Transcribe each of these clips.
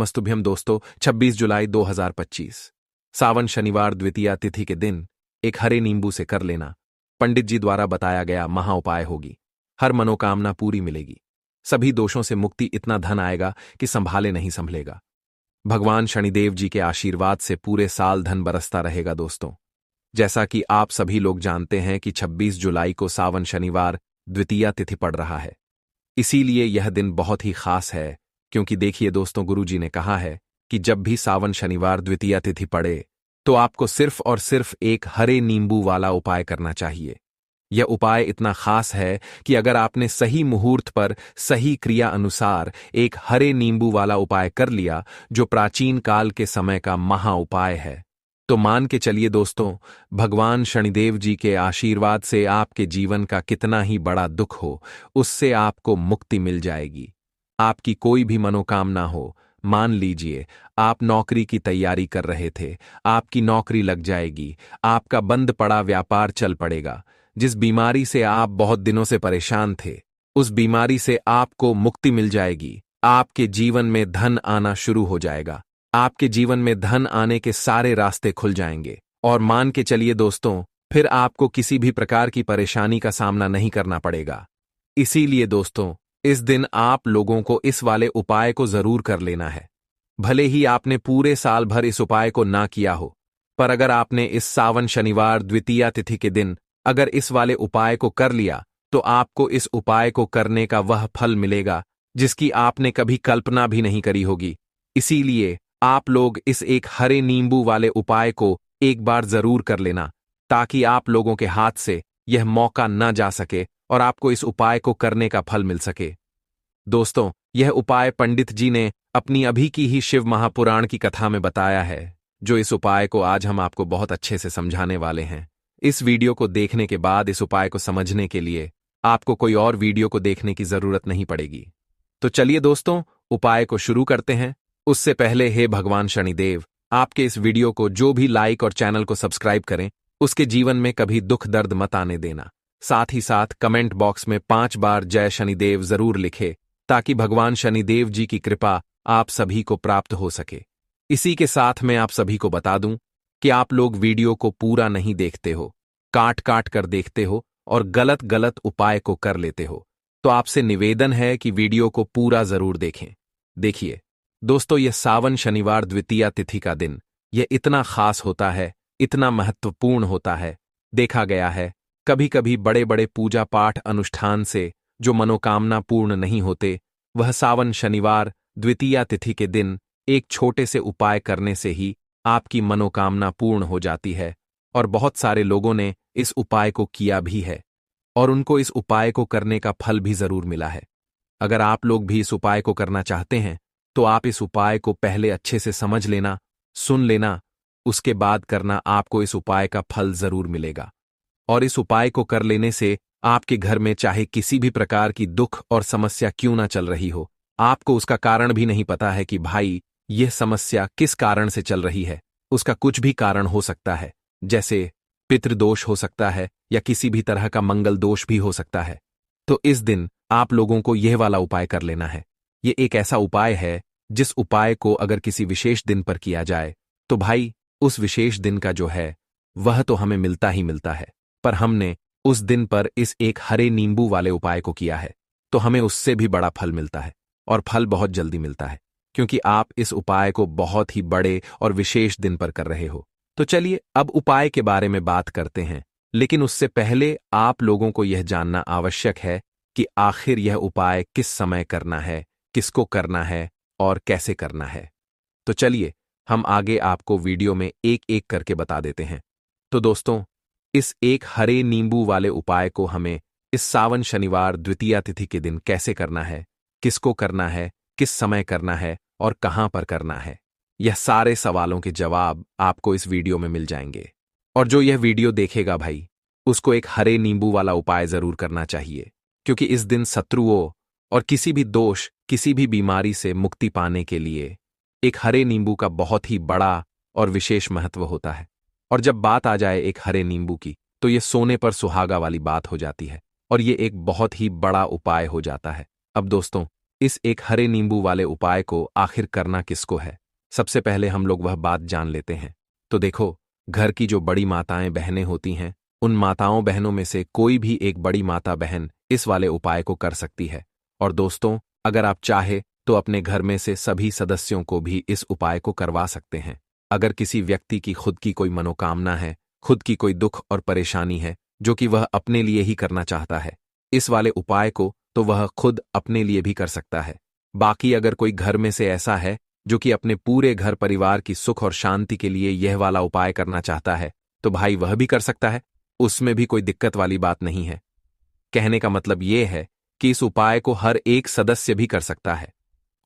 नमस्तुभ्यम दोस्तों। 26 जुलाई 2025 सावन शनिवार द्वितीया तिथि के दिन एक हरे नींबू से कर लेना पंडित जी द्वारा बताया गया महा उपाय होगी। हर मनोकामना पूरी मिलेगी, सभी दोषों से मुक्ति, इतना धन आएगा कि संभाले नहीं संभलेगा। भगवान शनिदेव जी के आशीर्वाद से पूरे साल धन बरसता रहेगा। दोस्तों, जैसा कि आप सभी लोग जानते हैं कि 26 जुलाई को सावन शनिवार द्वितीया तिथि पड़ रहा है, इसीलिए यह दिन बहुत ही खास है। क्योंकि देखिए दोस्तों, गुरु जी ने कहा है कि जब भी सावन शनिवार द्वितीया तिथि पड़े तो आपको सिर्फ और सिर्फ एक हरे नींबू वाला उपाय करना चाहिए। यह उपाय इतना खास है कि अगर आपने सही मुहूर्त पर सही क्रिया अनुसार एक हरे नींबू वाला उपाय कर लिया, जो प्राचीन काल के समय का महा उपाय है, तो मान के चलिए दोस्तों, भगवान शनिदेव जी के आशीर्वाद से आपके जीवन का कितना ही बड़ा दुख हो, उससे आपको मुक्ति मिल जाएगी। आपकी कोई भी मनोकामना हो, मान लीजिए आप नौकरी की तैयारी कर रहे थे, आपकी नौकरी लग जाएगी, आपका बंद पड़ा व्यापार चल पड़ेगा, जिस बीमारी से आप बहुत दिनों से परेशान थे, उस बीमारी से आपको मुक्ति मिल जाएगी। आपके जीवन में धन आना शुरू हो जाएगा, आपके जीवन में धन आने के सारे रास्ते खुल जाएंगे। और मान के चलिए दोस्तों, फिर आपको किसी भी प्रकार की परेशानी का सामना नहीं करना पड़ेगा। इसीलिए दोस्तों, इस दिन आप लोगों को इस वाले उपाय को जरूर कर लेना है। भले ही आपने पूरे साल भर इस उपाय को ना किया हो, पर अगर आपने इस सावन शनिवार द्वितीया तिथि के दिन अगर इस वाले उपाय को कर लिया, तो आपको इस उपाय को करने का वह फल मिलेगा जिसकी आपने कभी कल्पना भी नहीं करी होगी। इसीलिए आप लोग इस एक हरे नींबू वाले उपाय को एक बार जरूर कर लेना, ताकि आप लोगों के हाथ से यह मौका न जा सके और आपको इस उपाय को करने का फल मिल सके। दोस्तों, यह उपाय पंडित जी ने अपनी अभी की ही शिव महापुराण की कथा में बताया है, जो इस उपाय को आज हम आपको बहुत अच्छे से समझाने वाले हैं। इस वीडियो को देखने के बाद इस उपाय को समझने के लिए आपको कोई और वीडियो को देखने की जरूरत नहीं पड़ेगी। तो चलिए दोस्तों, उपाय को शुरू करते हैं। उससे पहले हे भगवान शनिदेव, आपके इस वीडियो को जो भी लाइक और चैनल को सब्सक्राइब करें, उसके जीवन में कभी दुख दर्द मत आने देना। साथ ही साथ कमेंट बॉक्स में 5 बार जय शनिदेव जरूर लिखे, ताकि भगवान शनिदेव जी की कृपा आप सभी को प्राप्त हो सके। इसी के साथ मैं आप सभी को बता दूं कि आप लोग वीडियो को पूरा नहीं देखते हो, काट काट कर देखते हो और गलत गलत उपाय को कर लेते हो। तो आपसे निवेदन है कि वीडियो को पूरा जरूर देखें। देखिए दोस्तों, यह सावन शनिवार द्वितीया तिथि का दिन यह इतना खास होता है, इतना महत्वपूर्ण होता है। देखा गया है कभी कभी बड़े बड़े पूजा पाठ अनुष्ठान से जो मनोकामना पूर्ण नहीं होते, वह सावन शनिवार द्वितीया तिथि के दिन एक छोटे से उपाय करने से ही आपकी मनोकामना पूर्ण हो जाती है। और बहुत सारे लोगों ने इस उपाय को किया भी है और उनको इस उपाय को करने का फल भी जरूर मिला है। अगर आप लोग भी इस उपाय को करना चाहते हैं, तो आप इस उपाय को पहले अच्छे से समझ लेना, सुन लेना, उसके बाद करना, आपको इस उपाय का फल जरूर मिलेगा। और इस उपाय को कर लेने से आपके घर में चाहे किसी भी प्रकार की दुख और समस्या क्यों ना चल रही हो, आपको उसका कारण भी नहीं पता है कि भाई यह समस्या किस कारण से चल रही है, उसका कुछ भी कारण हो सकता है, जैसे पितृदोष हो सकता है या किसी भी तरह का मंगल दोष भी हो सकता है। तो इस दिन आप लोगों को यह वाला उपाय कर लेना है। यह एक ऐसा उपाय है जिस उपाय को अगर किसी विशेष दिन पर किया जाए, तो भाई उस विशेष दिन का जो है वह तो हमें मिलता ही मिलता है, पर हमने उस दिन पर इस एक हरे नींबू वाले उपाय को किया है, तो हमें उससे भी बड़ा फल मिलता है और फल बहुत जल्दी मिलता है, क्योंकि आप इस उपाय को बहुत ही बड़े और विशेष दिन पर कर रहे हो। तो चलिए अब उपाय के बारे में बात करते हैं, लेकिन उससे पहले आप लोगों को यह जानना आवश्यक है कि आखिर यह उपाय किस समय करना है, किसको करना है और कैसे करना है। तो चलिए हम आगे आपको वीडियो में एक एक करके बता देते हैं। तो दोस्तों, इस एक हरे नींबू वाले उपाय को हमें इस सावन शनिवार द्वितीया तिथि के दिन कैसे करना है, किसको करना है, किस समय करना है और कहां पर करना है, यह सारे सवालों के जवाब आपको इस वीडियो में मिल जाएंगे। और जो यह वीडियो देखेगा भाई, उसको एक हरे नींबू वाला उपाय जरूर करना चाहिए, क्योंकि इस दिन शत्रुओं और किसी भी दोष, किसी भी बीमारी से मुक्ति पाने के लिए एक हरे नींबू का बहुत ही बड़ा और विशेष महत्व होता है। और जब बात आ जाए एक हरे नींबू की, तो यह सोने पर सुहागा वाली बात हो जाती है और यह एक बहुत ही बड़ा उपाय हो जाता है। अब दोस्तों, इस एक हरे नींबू वाले उपाय को आखिर करना किसको है? सबसे पहले हम लोग वह बात जान लेते हैं। तो देखो, घर की जो बड़ी माताएं बहनें होती हैं, उन माताओं बहनों में से कोई भी एक बड़ी माता बहन इस वाले उपाय को कर सकती है। और दोस्तों, अगर आप चाहे तो अपने घर में से सभी सदस्यों को भी इस उपाय को करवा सकते हैं। अगर किसी व्यक्ति की खुद की कोई मनोकामना है, खुद की कोई दुख और परेशानी है जो कि वह अपने लिए ही करना चाहता है, इस वाले उपाय को तो वह खुद अपने लिए भी कर सकता है। बाकी अगर कोई घर में से ऐसा है जो कि अपने पूरे घर परिवार की सुख और शांति के लिए यह वाला उपाय करना चाहता है, तो भाई वह भी कर सकता है, उसमें भी कोई दिक्कत वाली बात नहीं है। कहने का मतलब यह है कि इस उपाय को हर एक सदस्य भी कर सकता है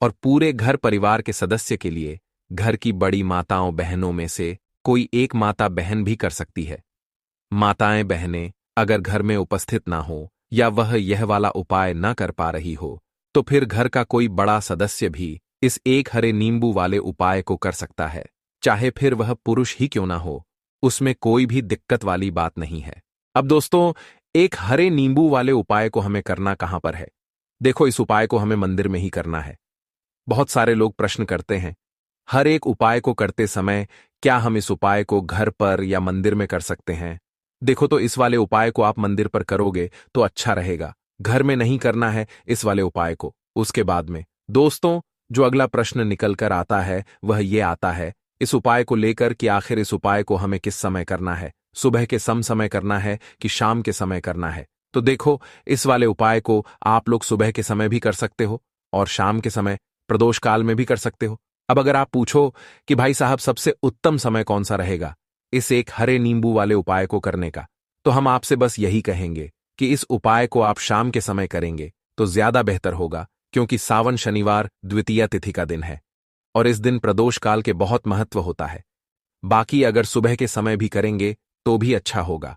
और पूरे घर परिवार के सदस्य के लिए घर की बड़ी माताओं बहनों में से कोई एक माता बहन भी कर सकती है। माताएं बहनें अगर घर में उपस्थित ना हो या वह यह वाला उपाय न कर पा रही हो, तो फिर घर का कोई बड़ा सदस्य भी इस एक हरे नींबू वाले उपाय को कर सकता है, चाहे फिर वह पुरुष ही क्यों ना हो, उसमें कोई भी दिक्कत वाली बात नहीं है। अब दोस्तों, एक हरे नींबू वाले उपाय को हमें करना कहां पर है? देखो, इस उपाय को हमें मंदिर में ही करना है। बहुत सारे लोग प्रश्न करते हैं, हर एक उपाय को करते समय क्या हम इस उपाय को घर पर या मंदिर में कर सकते हैं? देखो, तो इस वाले उपाय को आप मंदिर पर करोगे तो अच्छा रहेगा, घर में नहीं करना है इस वाले उपाय को। उसके बाद में दोस्तों, जो अगला प्रश्न निकल कर आता है वह ये आता है इस उपाय को लेकर कि आखिर इस उपाय को हमें किस समय करना है, सुबह के समय करना है कि शाम के समय करना है? तो देखो, इस वाले उपाय को आप लोग सुबह के समय भी कर सकते हो और शाम के समय प्रदोष काल में भी कर सकते हो। अब अगर आप पूछो कि भाई साहब सबसे उत्तम समय कौन सा रहेगा इस एक हरे नींबू वाले उपाय को करने का, तो हम आपसे बस यही कहेंगे कि इस उपाय को आप शाम के समय करेंगे तो ज्यादा बेहतर होगा, क्योंकि सावन शनिवार द्वितीया तिथि का दिन है और इस दिन प्रदोष काल के बहुत महत्व होता है। बाकी अगर सुबह के समय भी करेंगे तो भी अच्छा होगा,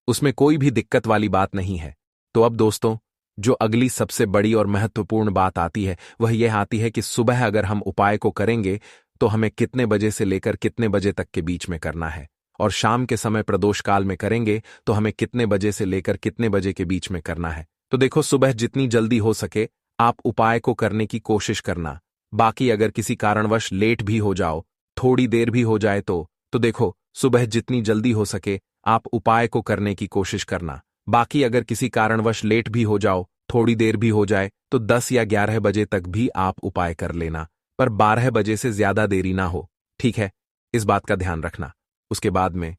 उसमें कोई भी दिक्कत वाली बात नहीं है। तो अब दोस्तों, जो अगली सबसे बड़ी और महत्वपूर्ण बात आती है वह यह आती है कि सुबह अगर हम उपाय को करेंगे तो हमें कितने बजे से लेकर कितने बजे तक के बीच में करना है, और शाम के समय प्रदोष काल में करेंगे तो हमें कितने बजे से लेकर कितने बजे के बीच में करना है। तो देखो, सुबह जितनी जल्दी हो सके आप उपाय को करने की कोशिश करना। बाकी अगर किसी कारणवश लेट भी हो जाओ, थोड़ी देर भी हो जाए तो देखो, सुबह जितनी जल्दी हो सके आप उपाय को करने की कोशिश करना। बाकी अगर किसी कारणवश लेट भी हो जाओ, थोड़ी देर भी हो जाए, तो 10 या 11 बजे तक भी आप उपाय कर लेना, पर 12 बजे से ज्यादा देरी ना हो, ठीक है? इस बात का ध्यान रखना। उसके बाद में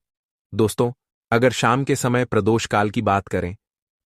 दोस्तों, अगर शाम के समय प्रदोष काल की बात करें,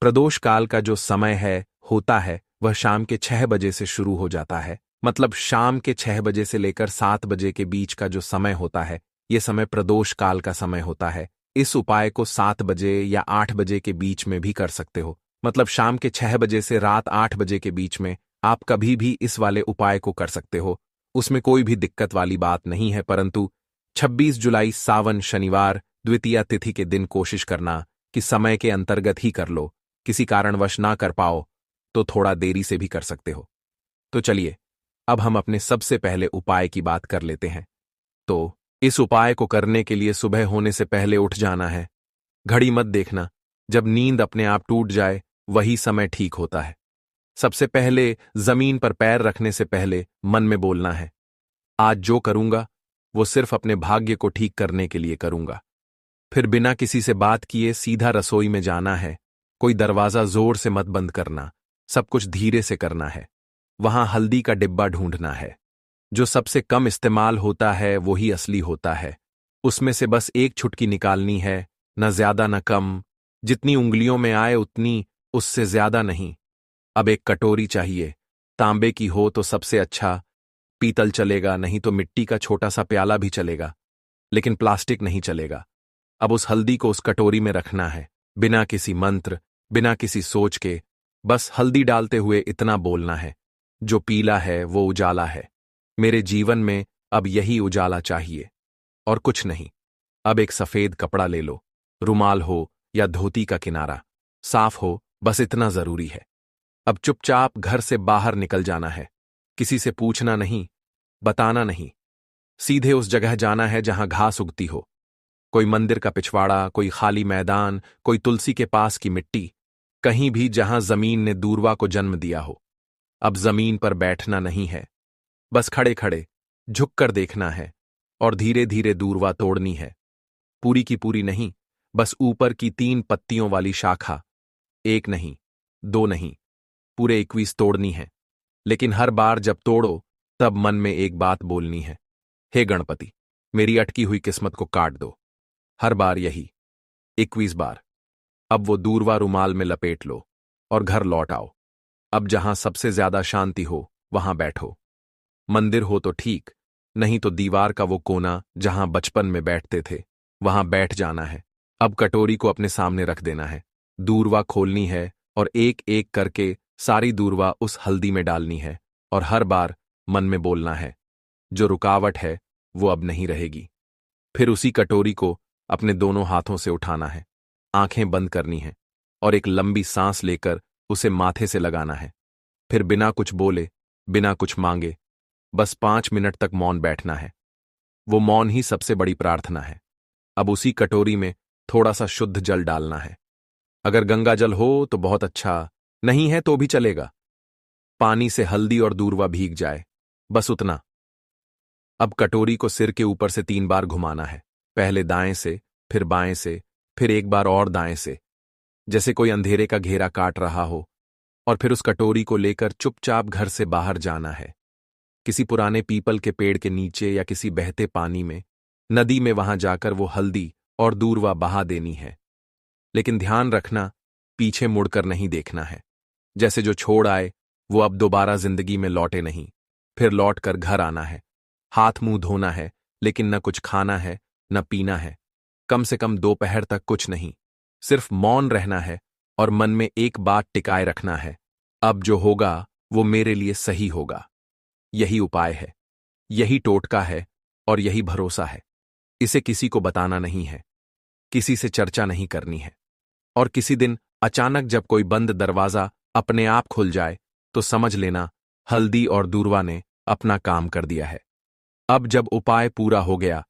प्रदोष काल का जो समय होता है वह शाम के 6 बजे से शुरू हो जाता है। मतलब शाम के 6 बजे से लेकर 7 बजे के बीच का जो समय होता है, यह समय प्रदोष काल का समय होता है। इस उपाय को 7 बजे या 8 बजे के बीच में भी कर सकते हो। मतलब शाम के 6 बजे से रात 8 बजे के बीच में आप कभी भी इस वाले उपाय को कर सकते हो, उसमें कोई भी दिक्कत वाली बात नहीं है। परंतु 26 जुलाई सावन शनिवार द्वितीया तिथि के दिन कोशिश करना कि समय के अंतर्गत ही कर लो। किसी कारणवश ना कर पाओ तो थोड़ा देरी से भी कर सकते हो। तो चलिए, अब हम अपने सबसे पहले उपाय की बात कर लेते हैं। तो इस उपाय को करने के लिए सुबह होने से पहले उठ जाना है। घड़ी मत देखना, जब नींद अपने आप टूट जाए वही समय ठीक होता है। सबसे पहले जमीन पर पैर रखने से पहले मन में बोलना है, आज जो करूंगा वो सिर्फ अपने भाग्य को ठीक करने के लिए करूंगा। फिर बिना किसी से बात किए सीधा रसोई में जाना है। कोई दरवाजा जोर से मत बंद करना, सब कुछ धीरे से करना है। वहां हल्दी का डिब्बा ढूंढना है, जो सबसे कम इस्तेमाल होता है वही असली होता है। उसमें से बस एक चुटकी निकालनी है, न ज्यादा न कम, जितनी उंगलियों में आए उतनी, उससे ज्यादा नहीं। अब एक कटोरी चाहिए, तांबे की हो तो सबसे अच्छा, पीतल चलेगा, नहीं तो मिट्टी का छोटा सा प्याला भी चलेगा, लेकिन प्लास्टिक नहीं चलेगा। अब उस हल्दी को उस कटोरी में रखना है, बिना किसी मंत्र, बिना किसी सोच के, बस हल्दी डालते हुए इतना बोलना है, जो पीला है वो उजाला है। मेरे जीवन में अब यही उजाला चाहिए और कुछ नहीं। अब एक सफेद कपड़ा ले लो, रुमाल हो या धोती का किनारा, साफ हो, बस इतना जरूरी है। अब चुपचाप घर से बाहर निकल जाना है, किसी से पूछना नहीं, बताना नहीं। सीधे उस जगह जाना है जहां घास उगती हो, कोई मंदिर का पिछवाड़ा, कोई खाली मैदान, कोई तुलसी के पास की मिट्टी, कहीं भी जहां जमीन ने दूर्वा को जन्म दिया हो। अब जमीन पर बैठना नहीं है, बस खड़े खड़े झुककर देखना है और धीरे धीरे दूरवा तोड़नी है। पूरी की पूरी नहीं, बस ऊपर की 3 पत्तियों वाली शाखा, 1 नहीं, 2 नहीं, पूरे 21 तोड़नी है। लेकिन हर बार जब तोड़ो तब मन में एक बात बोलनी है, हे गणपति, मेरी अटकी हुई किस्मत को काट दो। हर बार यही, 21 बार। अब वो दूरवा रुमाल में लपेट लो और घर लौट आओ। अब जहां सबसे ज्यादा शांति हो वहां बैठो। मंदिर हो तो ठीक, नहीं तो दीवार का वो कोना जहां बचपन में बैठते थे वहां बैठ जाना है। अब कटोरी को अपने सामने रख देना है, दूरवा खोलनी है और एक एक करके सारी दूरवा उस हल्दी में डालनी है और हर बार मन में बोलना है, जो रुकावट है वो अब नहीं रहेगी। फिर उसी कटोरी को अपने दोनों हाथों से उठाना है, आंखें बंद करनी है और एक लंबी सांस लेकर उसे माथे से लगाना है। फिर बिना कुछ बोले, बिना कुछ मांगे, बस 5 मिनट तक मौन बैठना है। वो मौन ही सबसे बड़ी प्रार्थना है। अब उसी कटोरी में थोड़ा सा शुद्ध जल डालना है। अगर गंगा जल हो तो बहुत अच्छा, नहीं है तो भी चलेगा। पानी से हल्दी और दूरवा भीग जाए, बस उतना। अब कटोरी को सिर के ऊपर से 3 बार घुमाना है, पहले दाएं से, फिर बाएं से, फिर एक बार और दाएं से, जैसे कोई अंधेरे का घेरा काट रहा हो। और फिर उस कटोरी को लेकर चुपचाप घर से बाहर जाना है, किसी पुराने पीपल के पेड़ के नीचे या किसी बहते पानी में, नदी में, वहां जाकर वो हल्दी और दूरवा बहा देनी है। लेकिन ध्यान रखना, पीछे मुड़कर नहीं देखना है। जैसे जो छोड़ आए वो अब दोबारा जिंदगी में लौटे नहीं। फिर लौट कर घर आना है, हाथ मुंह धोना है, लेकिन न कुछ खाना है न पीना है। कम से कम दोपहर तक कुछ नहीं, सिर्फ मौन रहना है और मन में एक बात टिकाए रखना है, अब जो होगा वो मेरे लिए सही होगा। यही उपाय है, यही टोटका है और यही भरोसा है। इसे किसी को बताना नहीं है, किसी से चर्चा नहीं करनी है। और किसी दिन अचानक जब कोई बंद दरवाजा अपने आप खुल जाए तो समझ लेना हल्दी और दूरवा ने अपना काम कर दिया है। अब जब उपाय पूरा हो गया,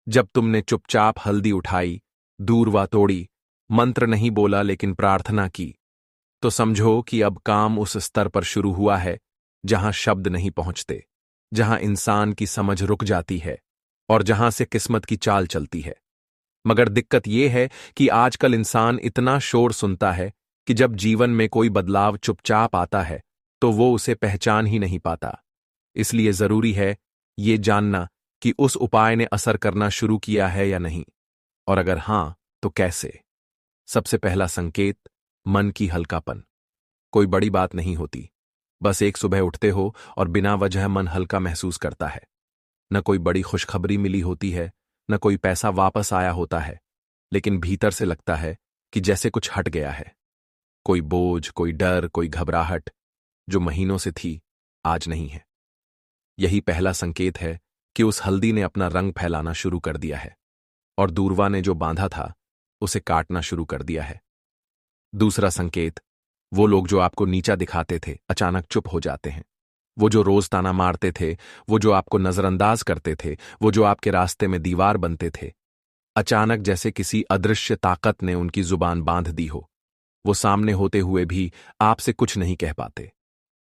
जब तुमने चुपचाप हल्दी उठाई, दूरवा तोड़ी, मंत्र नहीं बोला लेकिन प्रार्थना की, तो समझो कि अब काम उस स्तर पर शुरू हुआ है जहां शब्द नहीं पहुंचते, जहां इंसान की समझ रुक जाती है और जहां से किस्मत की चाल चलती है। मगर दिक्कत यह है कि आजकल इंसान इतना शोर सुनता है कि जब जीवन में कोई बदलाव चुपचाप आता है तो वो उसे पहचान ही नहीं पाता। इसलिए जरूरी है ये जानना कि उस उपाय ने असर करना शुरू किया है या नहीं, और अगर हां तो कैसे। सबसे पहला संकेत, मन की हल्कापन। कोई बड़ी बात नहीं होती, बस एक सुबह उठते हो और बिना वजह मन हल्का महसूस करता है। न कोई बड़ी खुशखबरी मिली होती है, न कोई पैसा वापस आया होता है, लेकिन भीतर से लगता है कि जैसे कुछ हट गया है। कोई बोझ, कोई डर, कोई घबराहट जो महीनों से थी आज नहीं है। यही पहला संकेत है कि उस हल्दी ने अपना रंग फैलाना शुरू कर दिया है और दूरवा ने जो बांधा था उसे काटना शुरू कर दिया है। दूसरा संकेत, वो लोग जो आपको नीचा दिखाते थे अचानक चुप हो जाते हैं। वो जो रोज ताना मारते थे, वो जो आपको नजरअंदाज करते थे, वो जो आपके रास्ते में दीवार बनते थे, अचानक जैसे किसी अदृश्य ताकत ने उनकी जुबान बांध दी हो। वो सामने होते हुए भी आपसे कुछ नहीं कह पाते,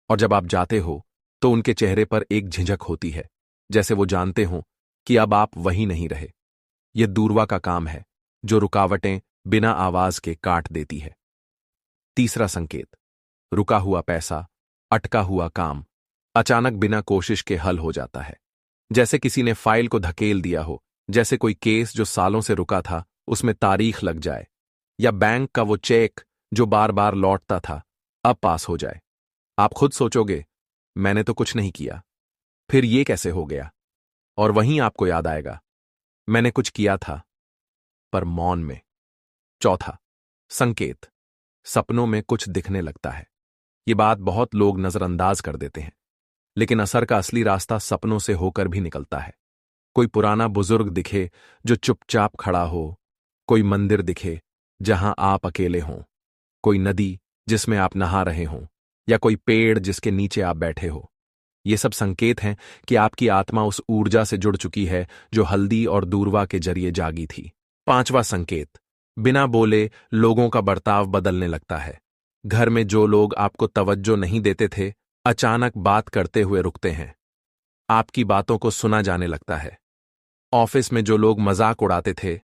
और जब आप जाते हो तो उनके चेहरे पर एक झिझक होती है, जैसे वो जानते हों कि अब आप वही नहीं रहे। यह दूरवा का काम है जो रुकावटें बिना आवाज के काट देती है। तीसरा संकेत, रुका हुआ पैसा, अटका हुआ काम अचानक बिना कोशिश के हल हो जाता है। जैसे किसी ने फाइल को धकेल दिया हो, जैसे कोई केस जो सालों से रुका था उसमें तारीख लग जाए, या बैंक का वो चेक जो बार बार लौटता था अब पास हो जाए। आप खुद सोचोगे, मैंने तो कुछ नहीं किया, फिर ये कैसे हो गया? और वहीं आपको याद आएगा, मैंने कुछ किया था, पर मौन में। चौथा संकेत, सपनों में कुछ दिखने लगता है। ये बात बहुत लोग नजरअंदाज कर देते हैं, लेकिन असर का असली रास्ता सपनों से होकर भी निकलता है। कोई पुराना बुजुर्ग दिखे जो चुपचाप खड़ा हो, कोई मंदिर दिखे जहां आप अकेले हों, कोई नदी जिसमें आप नहा रहे हों, या कोई पेड़ जिसके नीचे आप बैठे हो। ये सब संकेत हैं कि आपकी आत्मा उस ऊर्जा से जुड़ चुकी है जो हल्दी और दूरवा के जरिए जागी थी। पांचवा संकेत, बिना बोले लोगों का बर्ताव बदलने लगता है। घर में जो लोग आपको तवज्जो नहीं देते थे अचानक बात करते हुए रुकते हैं। आपकी बातों को सुना जाने लगता है। ऑफिस में जो लोग मजाक उड़ाते थे